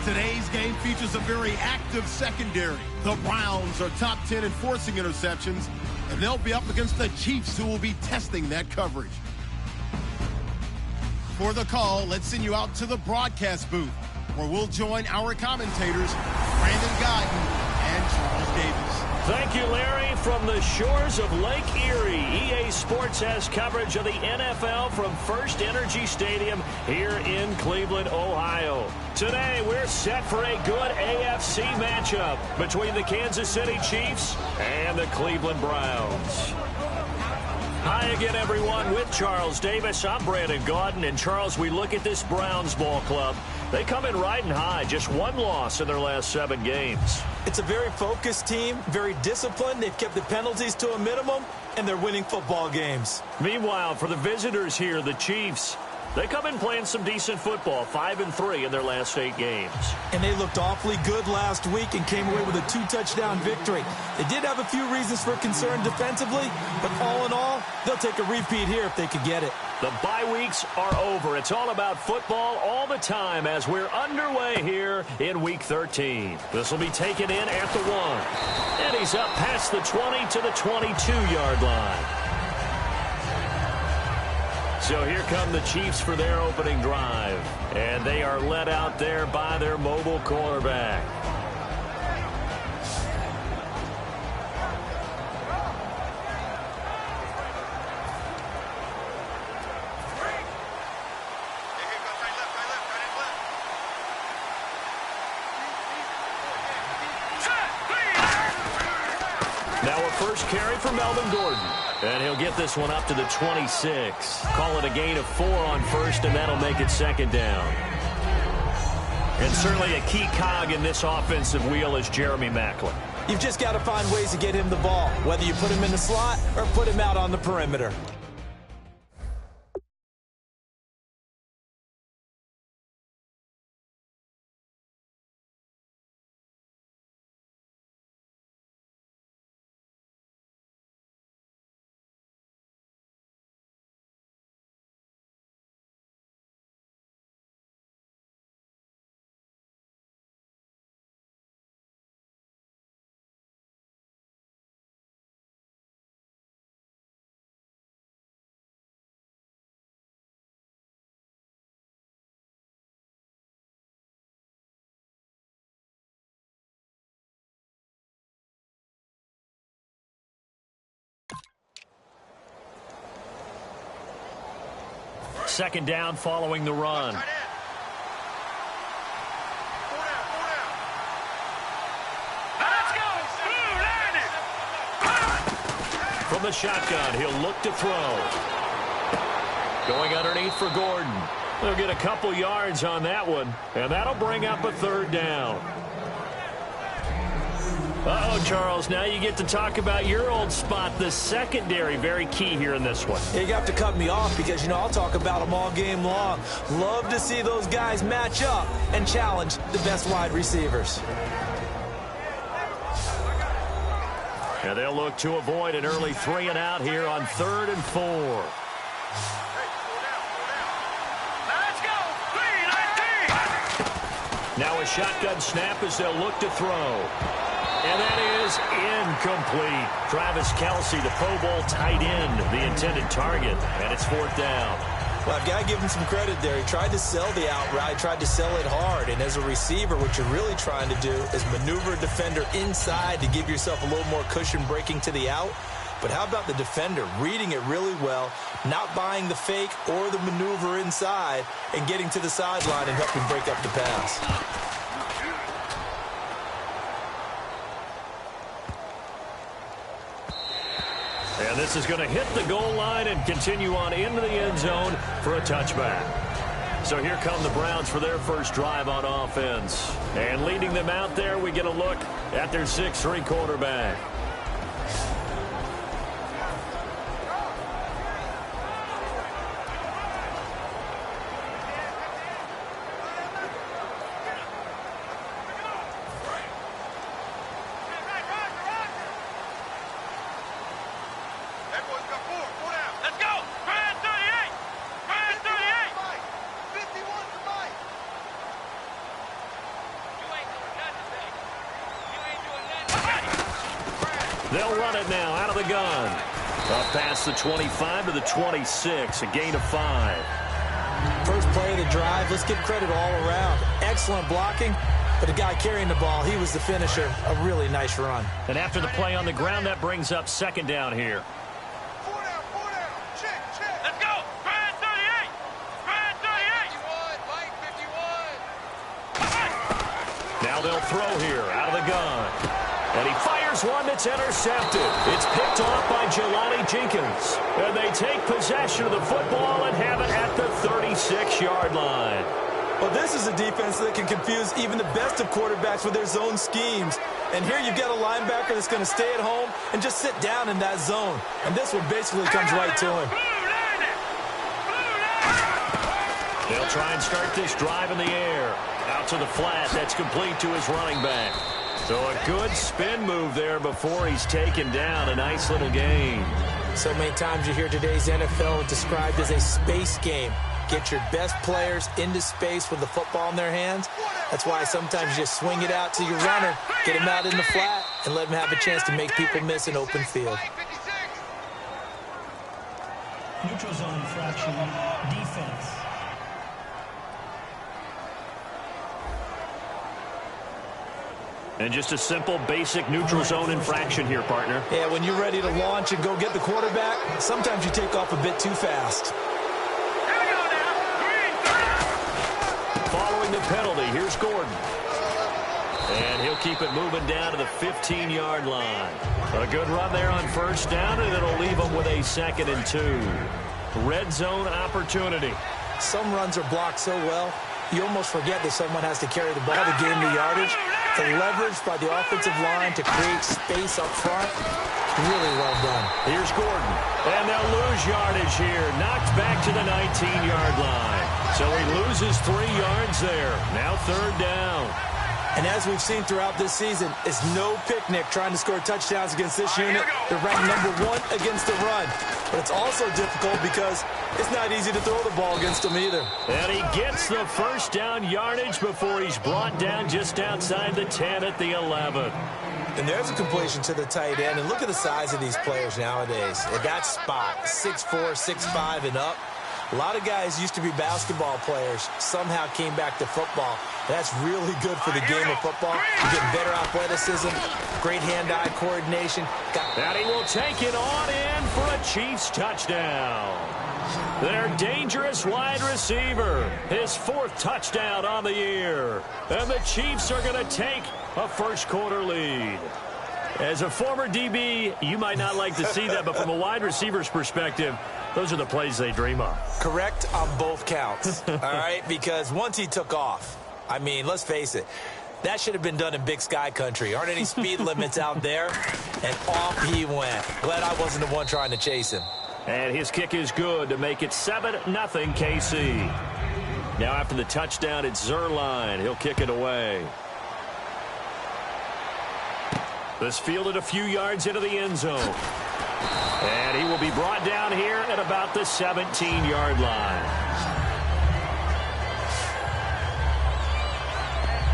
Today's game features a very active secondary. The Browns are top 10 in forcing interceptions, and they'll be up against the Chiefs, who will be testing that coverage. For the call, let's send you out to the broadcast booth, where we'll join our commentators, Brandon Guyton and Charles Davis. Thank you, Larry. From the shores of Lake Erie, EA Sports has coverage of the NFL from First Energy Stadium here in Cleveland, Ohio. Today, we're set for a good AFC matchup between the Kansas City Chiefs and the Cleveland Browns. Hi again, everyone. With Charles Davis, I'm Brandon Guyton. And, Charles, we look at this Browns ball club. They come in riding high, just one loss in their last 7 games. It's a very focused team, very disciplined. They've kept the penalties to a minimum, and they're winning football games. Meanwhile, for the visitors here, the Chiefs, they come in playing some decent football, 5-3 in their last 8 games. And they looked awfully good last week and came away with a 2-touchdown victory. They did have a few reasons for concern defensively, but all in all, they'll take a repeat here if they could get it. The bye weeks are over. It's all about football all the time as we're underway here in Week 13. This will be taken in at the 1. And he's up past the 20 to the 22-yard line. So here come the Chiefs for their opening drive. And they are led out there by their mobile quarterback. Now a first carry for Melvin Gordon. And he'll get this one up to the 26. Call it a gain of 4 on first, and that'll make it second down. And certainly a key cog in this offensive wheel is Jeremy Maclin. You've just got to find ways to get him the ball, whether you put him in the slot or put him out on the perimeter. Second down following the run. From the shotgun, he'll look to throw. Going underneath for Gordon. They'll get a couple yards on that one, and that'll bring up a third down. Uh-oh, Charles, now you get to talk about your old spot, the secondary. Very key here in this one. You have to cut me off because, I'll talk about them all game long. Love to see those guys match up and challenge the best wide receivers. And they'll look to avoid an early 3 and out here on 3rd and 4. Now a shotgun snap as they'll look to throw. And that is incomplete. Travis Kelce, the Pro Bowl tight end, the intended target, and it's 4th down. Well, I've got to give him some credit there. He tried to sell the outright, tried to sell it hard, and as a receiver, what you're really trying to do is maneuver a defender inside to give yourself a little more cushion breaking to the out. But how about the defender reading it really well, not buying the fake or the maneuver inside, and getting to the sideline and helping break up the pass. And this is going to hit the goal line and continue on into the end zone for a touchback. So here come the Browns for their first drive on offense. And leading them out there, we get a look at their 6'3" quarterback. They'll run it now out of the gun. Up past the 25 to the 26, a gain of 5. First play of the drive, let's give credit all around. Excellent blocking, but the guy carrying the ball, he was the finisher. A really nice run. And after the play on the ground, that brings up second down here. Let's go. Grind 38. Grind 38. Now they'll throw here out of the gun. And he fires one that's intercepted. It's picked off by Jelani Jenkins. And they take possession of the football and have it at the 36-yard line. Well, this is a defense that can confuse even the best of quarterbacks with their zone schemes. And here you've got a linebacker that's going to stay at home and just sit down in that zone. And this one basically comes right to him. They'll try and start this drive in the air. Out to the flat. That's complete to his running back. So a good spin move there before he's taken down. A nice little gain. So many times you hear today's NFL described as a space game. Get your best players into space with the football in their hands. That's why sometimes you just swing it out to your runner, get him out in the flat, and let him have a chance to make people miss an open field. Neutral zone infraction, defense. And just a simple, basic neutral zone infraction here, partner. Yeah, when you're ready to launch and go get the quarterback, sometimes you take off a bit too fast. Following the penalty, here's Gordon. And he'll keep it moving down to the 15-yard line. A good run there on first down, and it'll leave them with a 2nd and 2. Red zone opportunity. Some runs are blocked so well, you almost forget that someone has to carry the ball to gain the yardage. The leverage by the offensive line to create space up front, really well done. Here's Gordon. And they'll lose yardage here. Knocked back to the 19-yard line. So he loses 3 yards there. Now 3rd down. And as we've seen throughout this season, it's no picnic trying to score touchdowns against this unit. They're ranked #1 against the run. But it's also difficult because it's not easy to throw the ball against them either. And he gets the first down yardage before he's brought down just outside the 10 at the 11. And there's a completion to the tight end. And look at the size of these players nowadays. At that spot, 6'4", 6'5", and up. A lot of guys used to be basketball players, somehow came back to football. That's really good for the game of football. You get better athleticism, great hand-eye coordination. And he will take it on in for a Chiefs touchdown. Their dangerous wide receiver, his 4th touchdown on the year. And the Chiefs are going to take a first-quarter lead. As a former DB, you might not like to see that, but from a wide receiver's perspective, those are the plays they dream of. Correct on both counts, all right? Because once he took off, I mean, let's face it, that should have been done in Big Sky country. Aren't any speed limits out there? And off he went. Glad I wasn't the one trying to chase him. And his kick is good to make it 7-0 KC. Now after the touchdown, it's Zerline. He'll kick it away. This fielded a few yards into the end zone. And he will be brought down here at about the 17-yard line.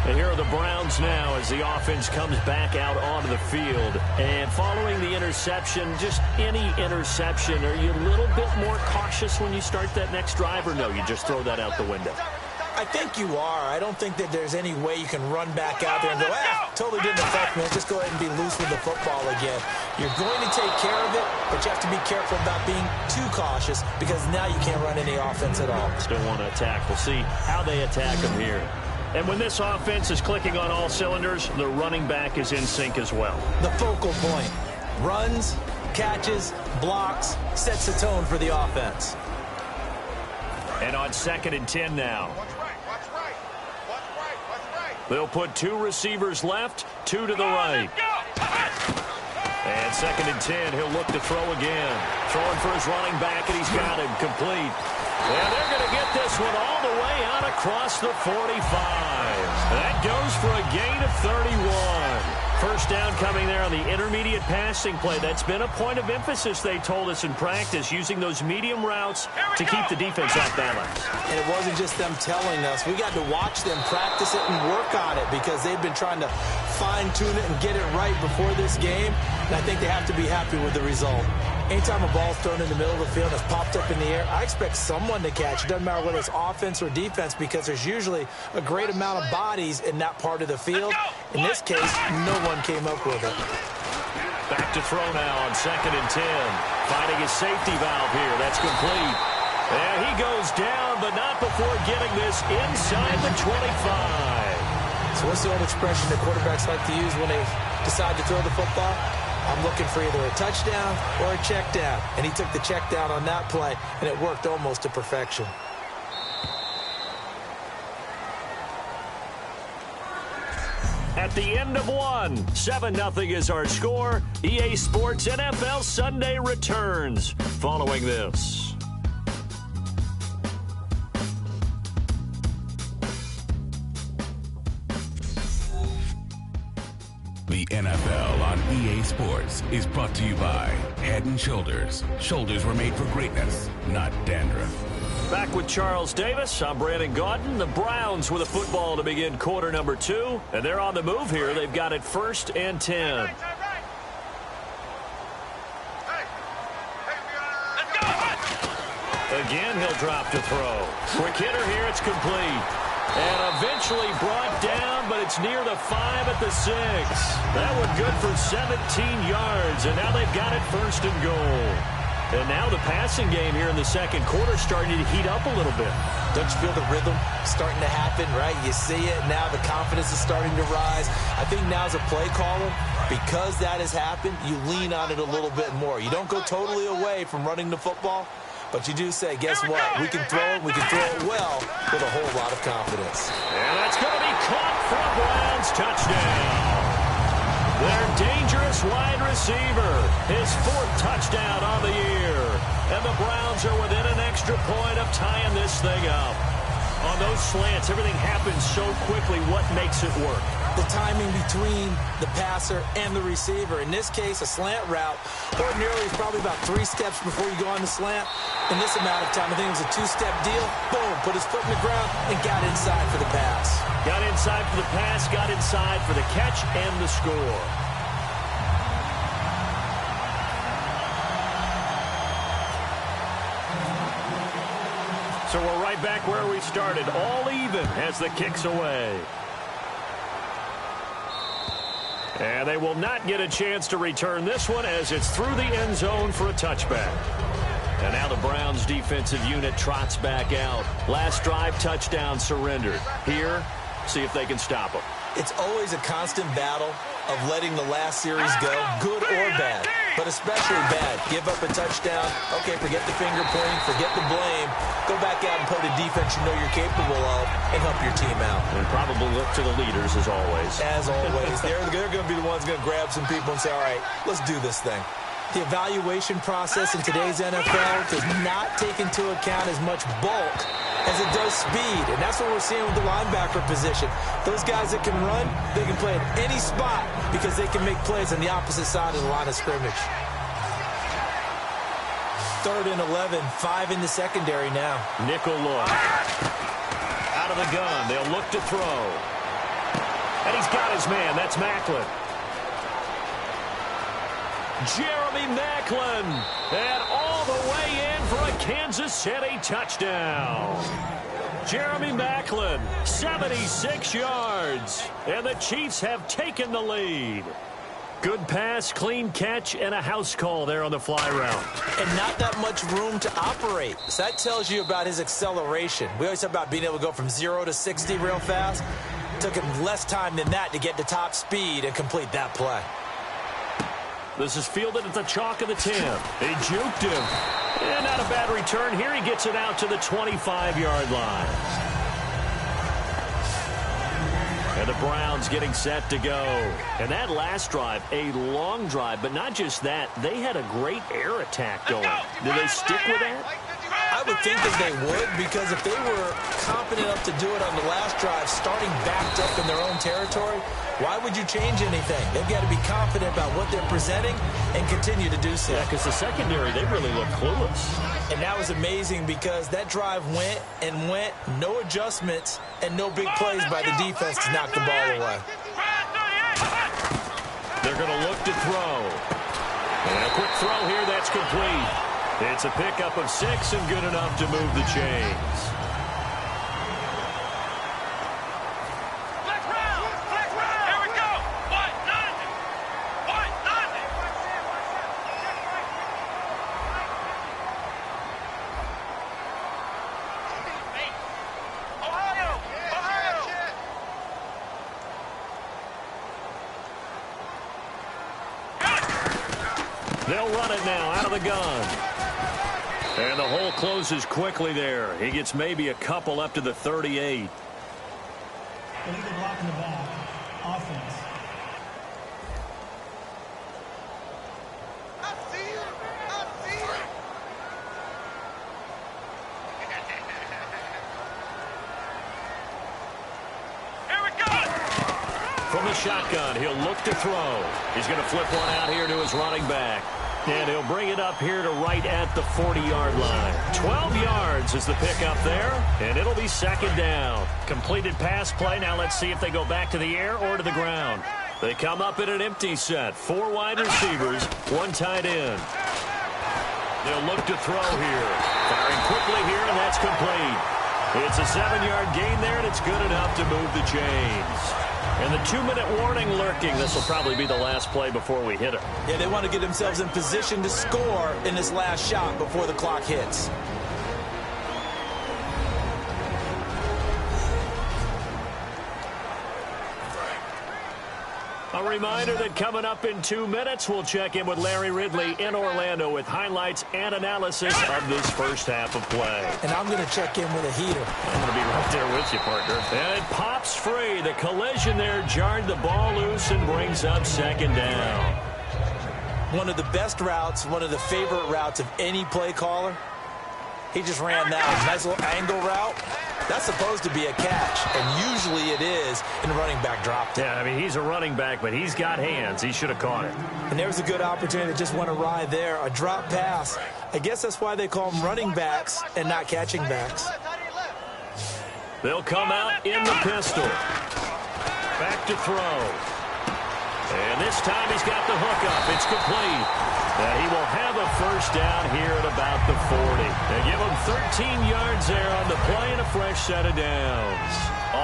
And here are the Browns now as the offense comes back out onto the field. And following the interception, just any interception, are you a little bit more cautious when you start that next drive, or no, you just throw that out the window? I think you are. I don't think that there's any way you can run back out there and go, totally didn't affect me. Just go ahead and be loose with the football again. You're going to take care of it, but you have to be careful about being too cautious because now you can't run any offense at all. Still want to attack. We'll see how they attack them here. And when this offense is clicking on all cylinders, the running back is in sync as well. The focal point. Runs, catches, blocks, sets the tone for the offense. And on 2nd and 10 now. They'll put 2 receivers left, 2 to the right. And 2nd and 10, he'll look to throw again. Throwing for his running back, and he's got him complete. And they're going to get this one all the way out across the 45. That goes for a gain of 31. First down coming there on the intermediate passing play. That's been a point of emphasis, they told us in practice, using those medium routes to keep the defense off balance. And it wasn't just them telling us. We got to watch them practice it and work on it because they've been trying to fine-tune it and get it right before this game. And I think they have to be happy with the result. Anytime a ball's thrown in the middle of the field and it's popped up in the air, I expect someone to catch. It doesn't matter whether it's offense or defense because there's usually a great amount of bodies in that part of the field. In this case, no one came up with it. Back to throw now on 2nd and 10. Finding his safety valve here. That's complete. And he goes down, but not before getting this inside the 25. So what's the old expression that quarterbacks like to use when they decide to throw the football? I'm looking for either a touchdown or a check down. And he took the check down on that play, and it worked almost to perfection. At the end of one, 7-0 is our score. EA Sports NFL Sunday returns following this. The NFL on EA Sports is brought to you by Head & Shoulders. Shoulders were made for greatness, not dandruff. Back with Charles Davis. I'm Brandon Gaudin. The Browns with a football to begin quarter number 2. And they're on the move here. They've got it 1st and 10. Again, he'll drop to throw. Quick hitter here. It's complete. And eventually brought down, but it's near the 5 at the 6. That one good for 17 yards, and now they've got it 1st and goal. And now the passing game here in the second quarter starting to heat up a little bit. Don't you feel the rhythm starting to happen, right? You see it. Now the confidence is starting to rise. I think now as a play caller, because that has happened, you lean on it a little bit more. You don't go totally away from running the football, but you do say, guess what? We can throw it. We can throw it well with a whole lot of confidence. And that's going to be caught for a Browns touchdown. Their dangerous wide receiver, his 4th touchdown on the year. And the Browns are within an extra point of tying this thing up. On those slants, everything happens so quickly. What makes it work? The timing between the passer and the receiver. In this case, a slant route ordinarily is probably about 3 steps before you go on the slant. In this amount of time, I think it was a 2-step deal. Boom, put his foot in the ground and got inside for the pass. Got inside for the pass, got inside for the catch and the score. So we're right back where we started, all even as the kick's away. And they will not get a chance to return this one as it's through the end zone for a touchback. And now the Browns defensive unit trots back out. Last drive, touchdown surrendered. Here, see if they can stop them. It's always a constant battle of letting the last series go, good or bad, but especially bad. Give up a touchdown. Okay, forget the finger pointing, forget the blame. Go back out and play the defense you know you're capable of and help your team out. And probably look to the leaders as always. As always. They're going to be the ones going to grab some people and say, all right, let's do this thing. The evaluation process in today's NFL does not take into account as much bulk as it does speed, and that's what we're seeing with the linebacker position. Those guys that can run, they can play at any spot because they can make plays on the opposite side of the line of scrimmage. 3rd and 11, 5 in the secondary now. Nickel look. Out of the gun, they'll look to throw. And he's got his man, that's Macklin. Jeremy Macklin, and all the way in for a Kansas City touchdown. Jeremy Macklin, 76 yards, and the Chiefs have taken the lead. Good pass, clean catch, and a house call there on the fly route. And not that much room to operate. So that tells you about his acceleration. We always talk about being able to go from 0 to 60 real fast. It took him less time than that to get to top speed and complete that play. This is fielded at the chalk of the 10. They juked him. And not a bad return here. He gets it out to the 25-yard line. And the Browns getting set to go. And that last drive, a long drive. But not just that, they had a great air attack going. Do they stick with that? I I would think that they would, because if they were confident enough to do it on the last drive, starting backed up in their own territory, why would you change anything? They've got to be confident about what they're presenting and continue to do so. Yeah, because the secondary, they really look clueless. And that was amazing because that drive went and went, no adjustments, and no big plays by the defense to knock the ball away. They're going to look to throw. And a quick throw here, that's complete. It's a pickup of 6 and good enough to move the chains. Here we go. What? Nothing. What? Nothing. Ohio. Ohio. They'll run it now out of the gun. And the hole closes quickly there. He gets maybe a couple up to the 38. Illegal block in the back. Offense. Here we go. From the shotgun, he'll look to throw. He's going to flip one out here to his running back. And he'll bring it up here to right at the 40-yard line. 12 yards is the pickup there, and it'll be second down. Completed pass play. Now let's see if they go back to the air or to the ground. They come up in an empty set. 4 wide receivers, 1 tight end. They'll look to throw here. Firing quickly here, and that's complete. It's a 7-yard gain there, and it's good enough to move the chains. And the 2-minute warning lurking. This will probably be the last play before we hit it. Yeah, they want to get themselves in position to score in this last shot before the clock hits. A reminder that coming up in 2 minutes, we'll check in with Larry Ridley in Orlando with highlights and analysis of this first half of play. And I'm going to check in with a heater. I'm going to be right there with you, partner. And it pops free. The collision there jarred the ball loose and brings up second down. One of the best routes, one of the favorite routes of any play caller. He just ran that nice little angle route. That's supposed to be a catch, and usually it is in a running back drop. Yeah, I mean, he's a running back, but he's got hands. He should have caught it. And there was a good opportunity that just went awry there. A drop pass. I guess that's why they call them running backs and not catching backs. They'll come out in the pistol. Back to throw. And this time he's got the hook up. It's complete. He will have a first down here at about the 40. They give him 13 yards there on the play and a fresh set of downs.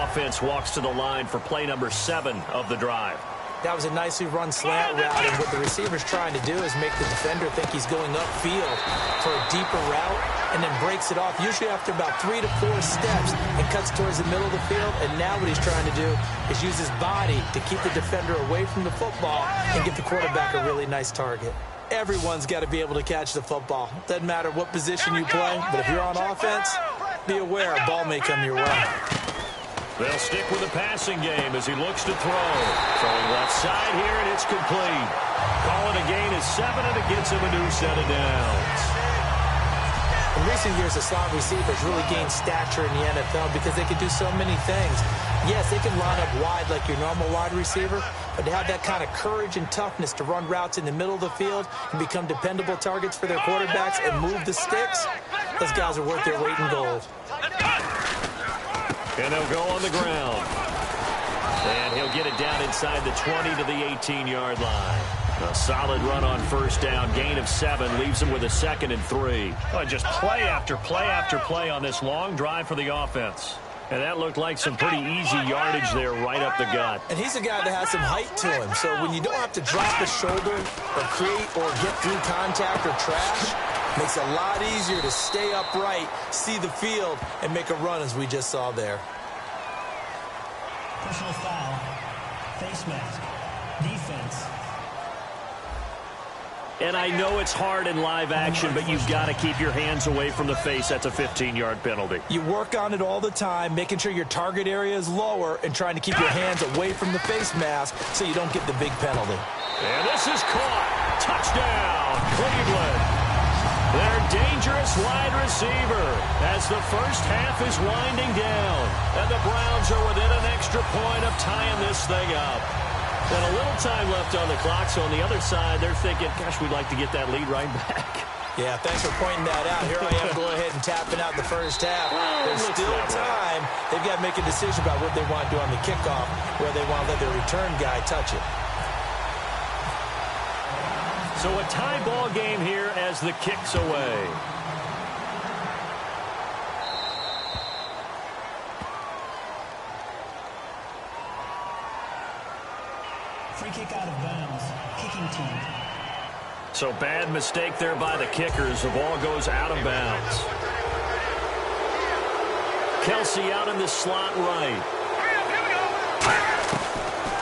Offense walks to the line for play number 7 of the drive. That was a nicely run slant route, and what the receiver's trying to do is make the defender think he's going upfield for a deeper route, and then breaks it off, usually after about 3 to 4 steps, and cuts towards the middle of the field. And now what he's trying to do is use his body to keep the defender away from the football and give the quarterback a really nice target. Everyone's got to be able to catch the football. Doesn't matter what position you play, but if you're on offense, be aware a ball may come your way. They'll stick with the passing game as he looks to throw. Throwing left side here, and it's complete. Calling a gain of 7, and it gets him a new set of downs. In recent years, the slot receivers really gained stature in the NFL because they could do so many things. Yes, they can line up wide like your normal wide receiver, but to have that kind of courage and toughness to run routes in the middle of the field and become dependable targets for their quarterbacks and move the sticks, those guys are worth their weight in gold. And they'll go on the ground. And he'll get it down inside the 20 to the 18-yard line. A solid run on first down. Gain of 7 leaves him with a 2nd and 3. Oh, just play after play after play on this long drive for the offense. And that looked like some pretty easy yardage there right up the gut. And he's a guy that has some height to him. So when you don't have to drop a shoulder or create or get through contact or trash, makes it a lot easier to stay upright, see the field, and make a run as we just saw there. Personal foul. Face mask. Defense. And I know it's hard in live action, but you've got to keep your hands away from the face. That's a 15-yard penalty. You work on it all the time, making sure your target area is lower and trying to keep your hands away from the face mask so you don't get the big penalty. And this is caught. Touchdown, Cleveland. Their dangerous wide receiver as the first half is winding down. And the Browns are within an extra point of tying this thing up. And a little time left on the clock, so on the other side, they're thinking, gosh, we'd like to get that lead right back. Yeah, thanks for pointing that out. Here I am going ahead and tapping out the first half. There's still time. They've got to make a decision about what they want to do on the kickoff, where they want to let their return guy touch it. So a tie ball game here as the kick's away. Free kick out of bounds. Kicking team. So bad mistake there by the kickers. The ball goes out of bounds. Kelsey out in the slot right.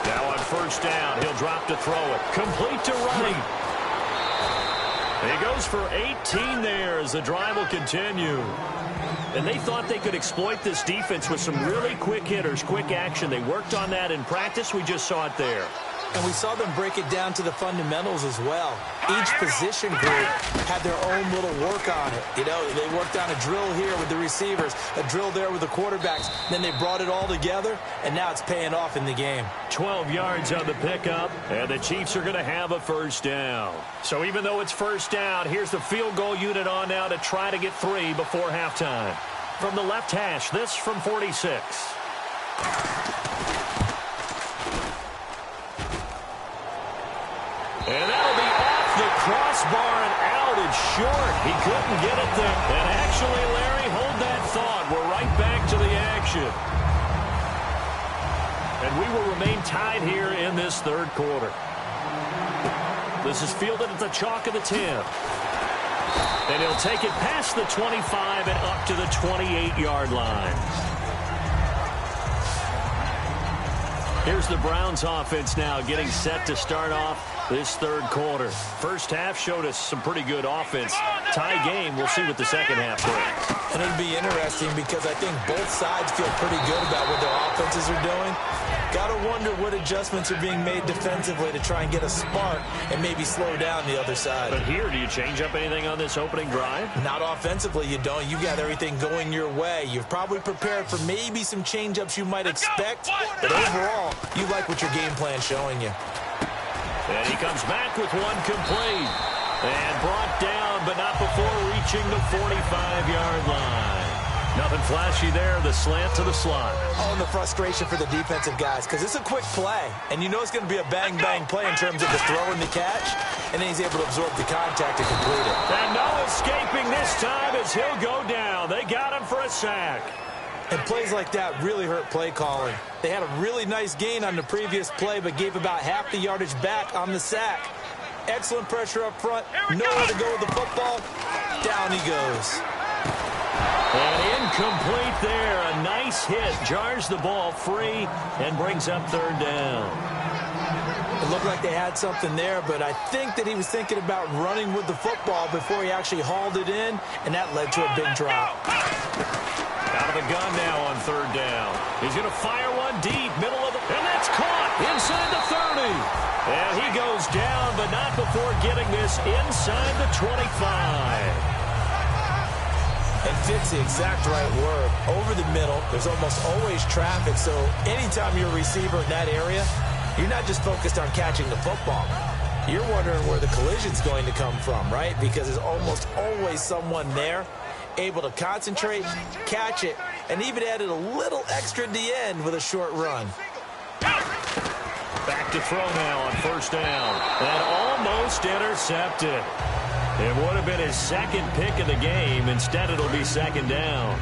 Now on first down, he'll drop to throw it. Complete to right. He goes for 18 there as the drive will continue. And they thought they could exploit this defense with some really quick hitters, quick action. They worked on that in practice. We just saw it there. And we saw them break it down to the fundamentals as well. Each position group had their own little work on it. You know, they worked on a drill here with the receivers, a drill there with the quarterbacks. Then they brought it all together, and now it's paying off in the game. 12 yards on the pickup, and the Chiefs are going to have a first down. So even though it's first down, here's the field goal unit on now to try to get 3 before halftime. From the left hash, this from 46. And that'll be off the crossbar and out. It's short. He couldn't get it there. And actually, Larry, hold that thought. We're right back to the action. And we will remain tied here in this third quarter. This is fielded at the chalk of the 10. And he'll take it past the 25 and up to the 28-yard line. Here's the Browns offense now getting set to start off this third quarter. First half showed us some pretty good offense. Tie game, we'll see what the second half brings. And it'll be interesting because I think both sides feel pretty good about what their offenses are doing. Got to wonder what adjustments are being made defensively to try and get a spark and maybe slow down the other side. But here, do you change up anything on this opening drive? Not offensively, you don't. You got everything going your way. You've probably prepared for maybe some change-ups you might expect, but overall, you like what your game plan's showing you. And he comes back with one complete. And brought down, but not before reaching the 45-yard line. Nothing flashy there, the slant to the slot. Oh, and the frustration for the defensive guys, because it's a quick play. And you know it's going to be a bang-bang play in terms of the throw and the catch. And then he's able to absorb the contact and complete it. And no escaping this time as he'll go down. They got him for a sack. And plays like that really hurt play calling. They had a really nice gain on the previous play, but gave about half the yardage back on the sack. Excellent pressure up front. Nowhere to go with the football. Down he goes. And incomplete there. A nice hit. Jars the ball free and brings up third down. It looked like they had something there, but I think that he was thinking about running with the football before he actually hauled it in, and that led to a big drop. Out of the gun now on third down. He's going to fire one deep, middle of the... And that's caught inside the 30. And he goes down, but not before getting this inside the 25. And fits the exact right word. Over the middle, there's almost always traffic, so anytime you're a receiver in that area, you're not just focused on catching the football. You're wondering where the collision's going to come from, right? Because there's almost always someone there able to concentrate, catch it, and even added a little extra at the end with a short run. Back to throw now on first down. And almost intercepted. It would have been his second pick of the game. Instead, it'll be second down.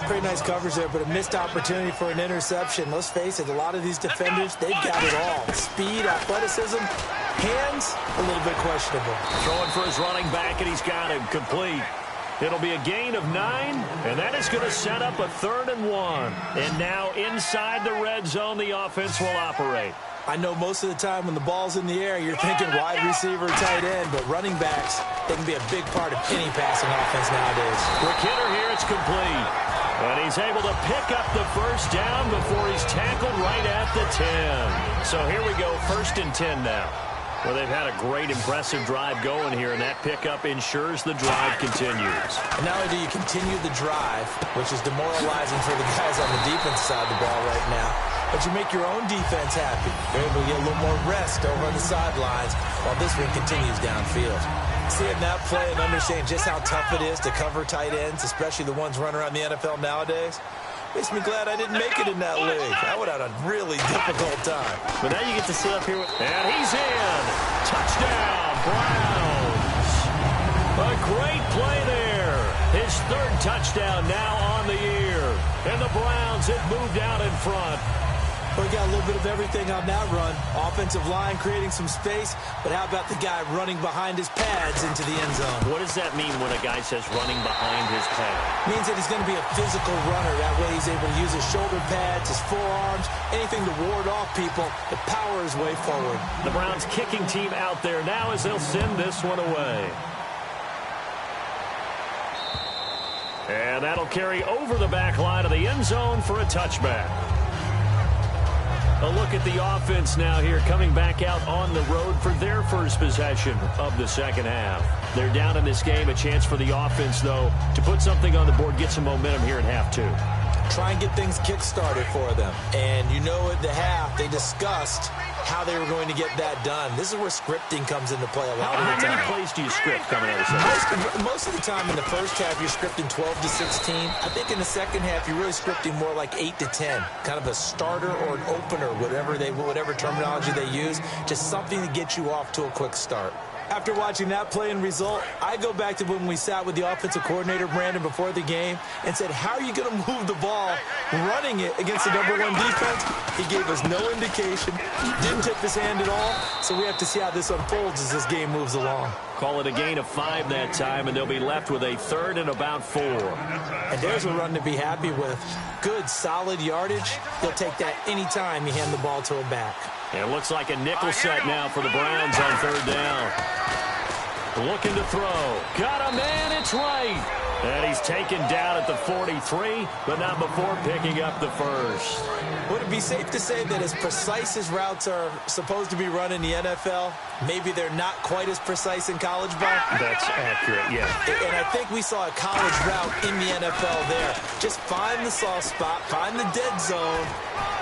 Pretty nice coverage there, but a missed opportunity for an interception. Let's face it, a lot of these defenders, they've got it all. Speed, athleticism, hands, a little bit questionable. Throwing for his running back, and he's got him complete. It'll be a gain of 9, and that is going to set up a 3rd and 1. And now inside the red zone, the offense will operate. I know most of the time when the ball's in the air, you're thinking wide receiver, tight end, but running backs, they can be a big part of any passing offense nowadays. Quick hitter here, it's complete. And he's able to pick up the first down before he's tackled right at the 10. So here we go, 1st and 10 now. Well, they've had a great, impressive drive going here, and that pickup ensures the drive continues. And not only do you continue the drive, which is demoralizing for the guys on the defense side of the ball right now, but you make your own defense happy. You're able to get a little more rest over on the sidelines while this one continues downfield. Seeing that play and understanding just how tough it is to cover tight ends, especially the ones running around the NFL nowadays, makes me glad I didn't make it in that league. I would have had a really difficult time. But now you get to sit up here with... And he's in! Touchdown, Browns! A great play there. His third touchdown now on the year. And the Browns have moved out in front. We got a little bit of everything on that run. Offensive line creating some space, but how about the guy running behind his pads into the end zone? What does that mean when a guy says running behind his pad? Means that he's going to be a physical runner. That way he's able to use his shoulder pads, his forearms, anything to ward off people, to power his way forward. The Browns kicking team out there now as they'll send this one away. And that'll carry over the back line of the end zone for a touchback. A look at the offense now here, coming back out on the road for their first possession of the second half. They're down in this game. A chance for the offense, though, to put something on the board, get some momentum here in half two. Try and get things kick-started for them. And you know at the half, they discussed how they were going to get that done. This is where scripting comes into play a lot of the time. How many plays do you script coming out of second? Most of the time in the first half, you're scripting 12 to 16. I think in the second half, you're really scripting more like 8 to 10. Kind of a starter or an opener, whatever terminology they use. Just something to get you off to a quick start. After watching that play and result, I go back to when we sat with the offensive coordinator, Brandon, before the game and said, how are you going to move the ball running it against the #1 defense? He gave us no indication, didn't tip his hand at all, so we have to see how this unfolds as this game moves along. Call it a gain of 5 that time, and they'll be left with a third and about 4. And there's a run to be happy with. Good, solid yardage. They'll take that anytime you hand the ball to a back. And it looks like a nickel set now for the Browns on third down. Looking to throw. Got a man, it's right. And he's taken down at the 43, but not before picking up the first. Would it be safe to say that as precise as routes are supposed to be run in the NFL, maybe they're not quite as precise in college ball? That's accurate, yeah. And I think we saw a college route in the NFL there. Just find the soft spot, find the dead zone,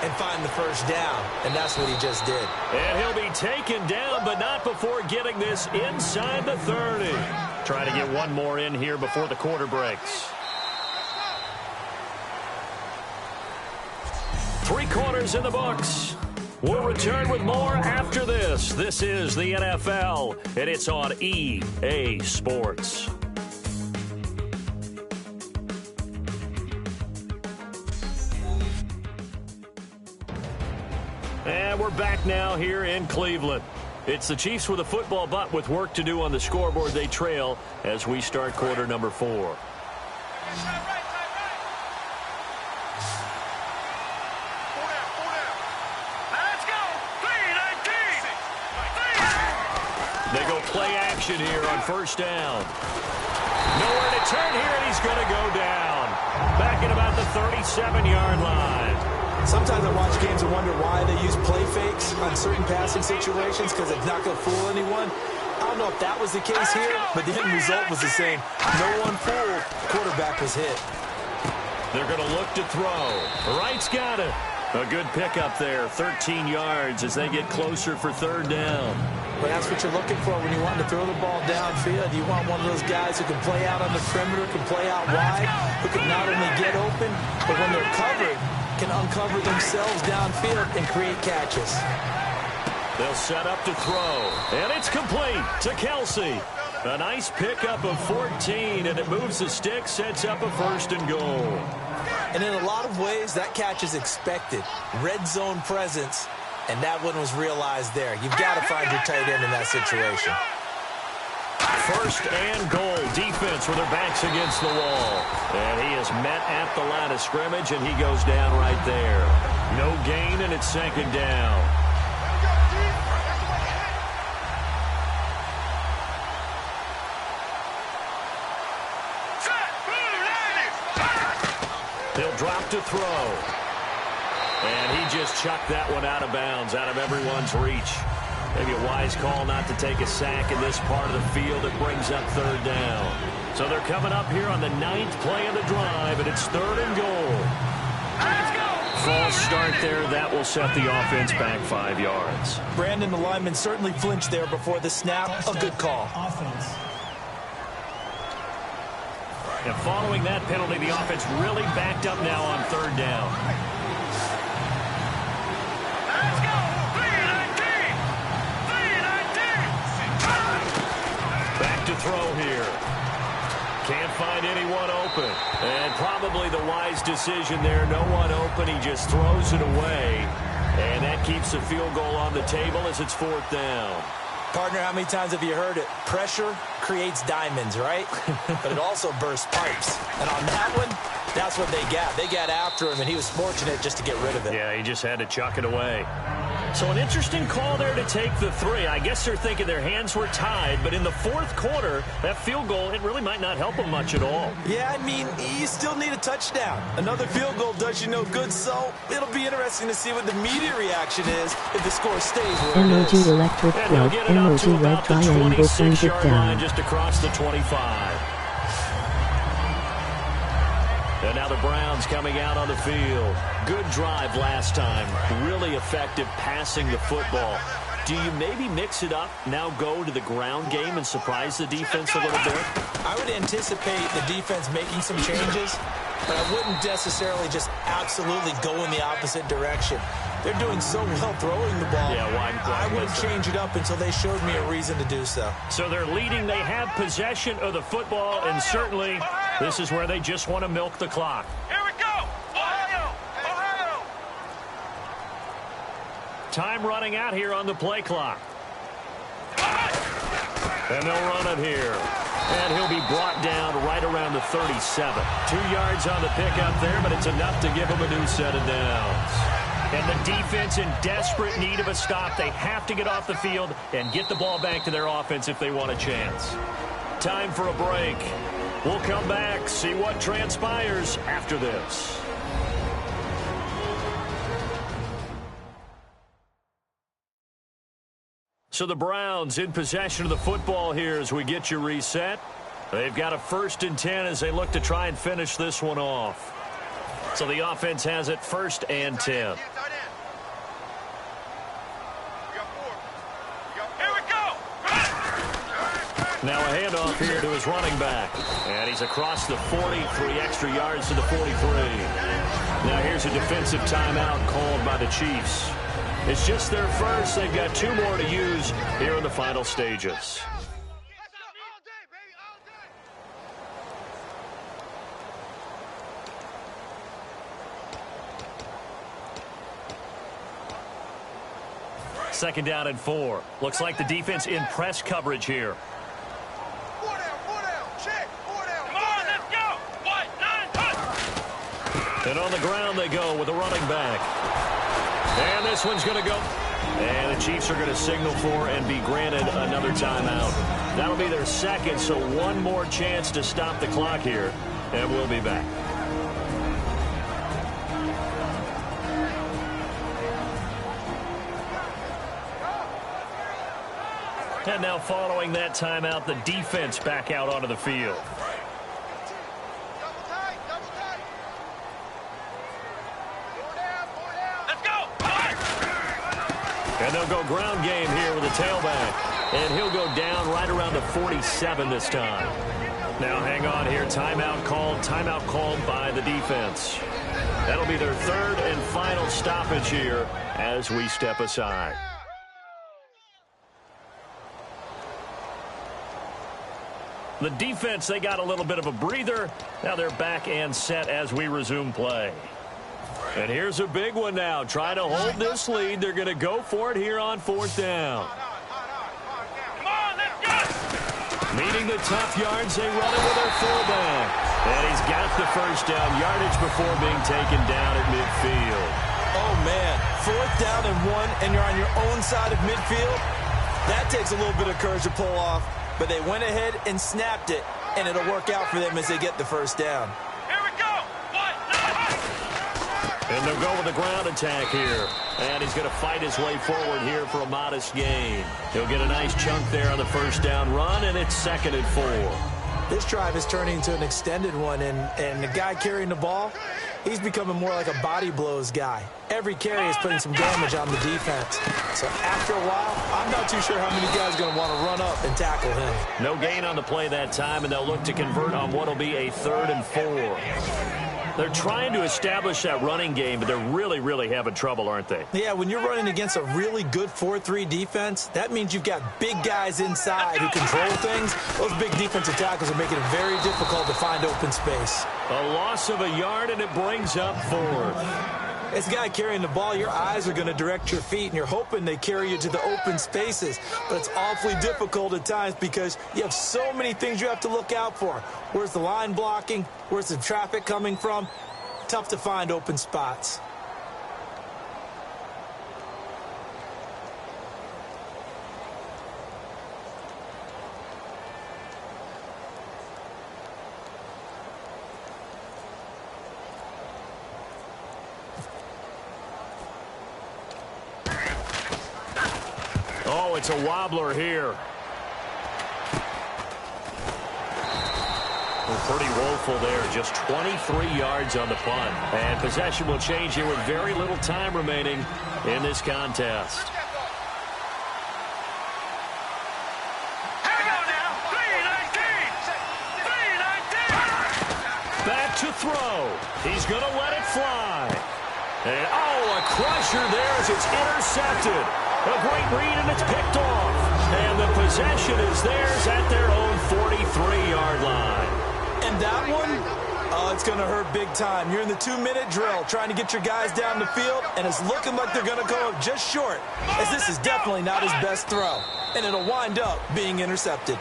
and find the first down. And that's what he just did. And he'll be taken down, but not before getting this inside the 30. Try to get one more in here before the quarter breaks. 3 quarters in the books. We'll return with more after this. This is the NFL, and it's on EA Sports. And we're back now here in Cleveland. It's the Chiefs with a football, but with work to do on the scoreboard. They trail as we start quarter number 4. They go play action here on first down. Nowhere to turn here, and he's going to go down. Back at about the 37-yard line. Sometimes I watch games and wonder why they use play fakes on certain passing situations, because it's not going to fool anyone. I don't know if that was the case here, but the end result was the same. No one fooled. Quarterback was hit. They're going to look to throw. Wright's got it. A good pickup there, 13 yards as they get closer for third down. But that's what you're looking for when you want to throw the ball downfield. You want one of those guys who can play out on the perimeter, can play out wide, who can not only get open, but when they're covered, can uncover themselves downfield and create catches. They'll set up to throw, and it's complete to Kelsey. A nice pickup of 14, and it moves the stick, sets up a first and goal. And in a lot of ways, that catch is expected. Red zone presence, and that one was realized there. You've got to find your tight end in that situation. First and goal. Defense with their backs against the wall. And he is met at the line of scrimmage, and he goes down right there. No gain, and it's second down. He'll drop to throw. And he just chucked that one out of bounds, out of everyone's reach. Maybe a wise call not to take a sack in this part of the field. It brings up third down. So they're coming up here on the 9th play of the drive, and it's 3rd and goal. False start there. That will set the offense back 5 yards. Brandon, the lineman, certainly flinched there before the snap. A good call. Offense. And following that penalty, the offense really backed up now on 3rd down. Let's go! 3-19! 3-19! Back to throw here. Can't find anyone open. And probably the wise decision there. No one open. He just throws it away. And that keeps the field goal on the table as it's 4th down. Partner, how many times have you heard it? Pressure creates diamonds, right? But it also bursts pipes. And on that one, that's what they got. They got after him, and he was fortunate just to get rid of it. Yeah, he just had to chuck it away. So an interesting call there to take the 3. I guess they're thinking their hands were tied, but in the 4th quarter, that field goal, it really might not help them much at all. Yeah, I mean, you still need a touchdown. Another field goal does you no good, so it'll be interesting to see what the media reaction is if the score stays where it is. Emoji electric flow, emoji red triangle, send it down. Just across the 25. And now the Browns coming out on the field. Good drive last time. Really effective passing the football. Do you maybe mix it up, now go to the ground game and surprise the defense a little bit? I would anticipate the defense making some changes, but I wouldn't necessarily just absolutely go in the opposite direction. They're doing so well throwing the ball. Yeah, why I wouldn't change it up until they showed me a reason to do so. So they're leading. They have possession of the football, and certainly this is where they just want to milk the clock. Here we go! Ohio! Ohio! Time running out here on the play clock. And they'll run it here. And he'll be brought down right around the 37. 2 yards on the pickup there, but it's enough to give him a new set of downs. And the defense in desperate need of a stop. They have to get off the field and get the ball back to their offense if they want a chance. Time for a break. We'll come back, see what transpires after this. So the Browns in possession of the football here as we get you reset. They've got a 1st and 10 as they look to try and finish this one off. So the offense has it 1st and 10. Now a handoff here to his running back. And he's across the 40, 3 extra yards to the 43. Now here's a defensive timeout called by the Chiefs. It's just their first. They've got 2 more to use here in the final stages. Second down and 4. Looks like the defense in press coverage here. And on the ground they go with a running back. And this one's going to go. And the Chiefs are going to signal for and be granted another timeout. That'll be their 2nd, so 1 more chance to stop the clock here. And we'll be back. And now following that timeout, the defense back out onto the field. And they'll go ground game here with a tailback. And he'll go down right around the 47 this time. Now hang on here. Timeout called by the defense. That'll be their 3rd and final stoppage here as we step aside. The defense, they got a little bit of a breather. Now they're back and set as we resume play. And here's a big one now. Trying to hold this lead. They're going to go for it here on 4th down. Come on, let's go! Meeting the tough yards, they run it with their fullback. And he's got the 1st down yardage before being taken down at midfield. Oh, man. 4th down and 1, and you're on your own side of midfield. That takes a little bit of courage to pull off. But they went ahead and snapped it, and it'll work out for them as they get the 1st down. Here we go! 1, 9. And they'll go with the ground attack here. And he's going to fight his way forward here for a modest gain. He'll get a nice chunk there on the first down run, and it's 2nd and 4. This drive is turning into an extended one, and the guy carrying the ball, he's becoming more like a body blows guy. Every carry is putting some damage on the defense. So after a while, I'm not too sure how many guys are going to want to run up and tackle him. No gain on the play that time, and they'll look to convert on what will be a 3rd and 4. They're trying to establish that running game, but they're really having trouble, aren't they? Yeah, when you're running against a really good 4-3 defense, that means you've got big guys inside who control things. Those big defensive tackles are making it very difficult to find open space. A loss of a yard, and it brings up 4th. As a guy carrying the ball, your eyes are going to direct your feet, and you're hoping they carry you to the open spaces. But it's awfully difficult at times because you have so many things you have to look out for. Where's the line blocking? Where's the traffic coming from? Tough to find open spots. Oh, it's a wobbler here. Pretty woeful there. Just 23 yards on the punt. And possession will change here with very little time remaining in this contest. Back to throw. He's going to let it fly. And, oh, a crusher there as it's intercepted. A great read, and it's picked off. And the possession is theirs at their own 43-yard line. And that one, oh, it's going to hurt big time. You're in the 2-minute drill trying to get your guys down the field, and it's looking like they're going to go up just short, as this is definitely not his best throw. And it'll wind up being intercepted.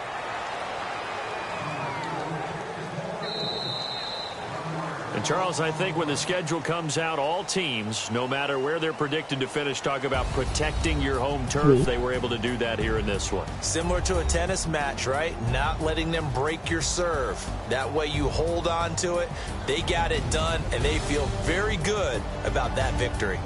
And, Charles, I think when the schedule comes out, all teams, no matter where they're predicted to finish, talk about protecting your home turf. They were able to do that here in this one. Similar to a tennis match, right? Not letting them break your serve. That way you hold on to it. They got it done, and they feel very good about that victory.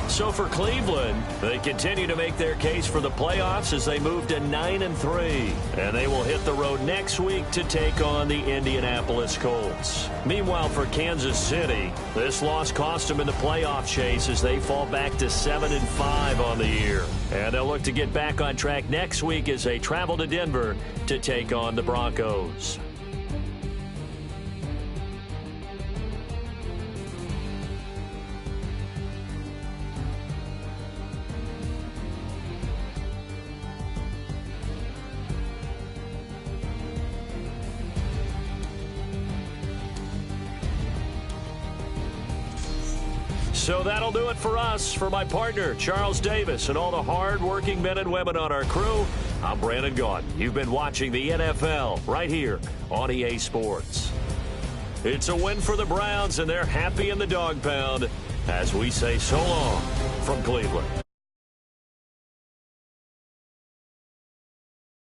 So for Cleveland, they continue to make their case for the playoffs as they move to 9-3. And they will hit the road next week to take on the Indianapolis Colts. Meanwhile, for Kansas City, this loss cost them in the playoff chase as they fall back to 7-5 on the year. And they'll look to get back on track next week as they travel to Denver to take on the Broncos. So that'll do it for us. For my partner, Charles Davis, and all the hard-working men and women on our crew, I'm Brandon Gaudin. You've been watching the NFL right here on EA Sports. It's a win for the Browns, and they're happy in the dog pound as we say so long from Cleveland.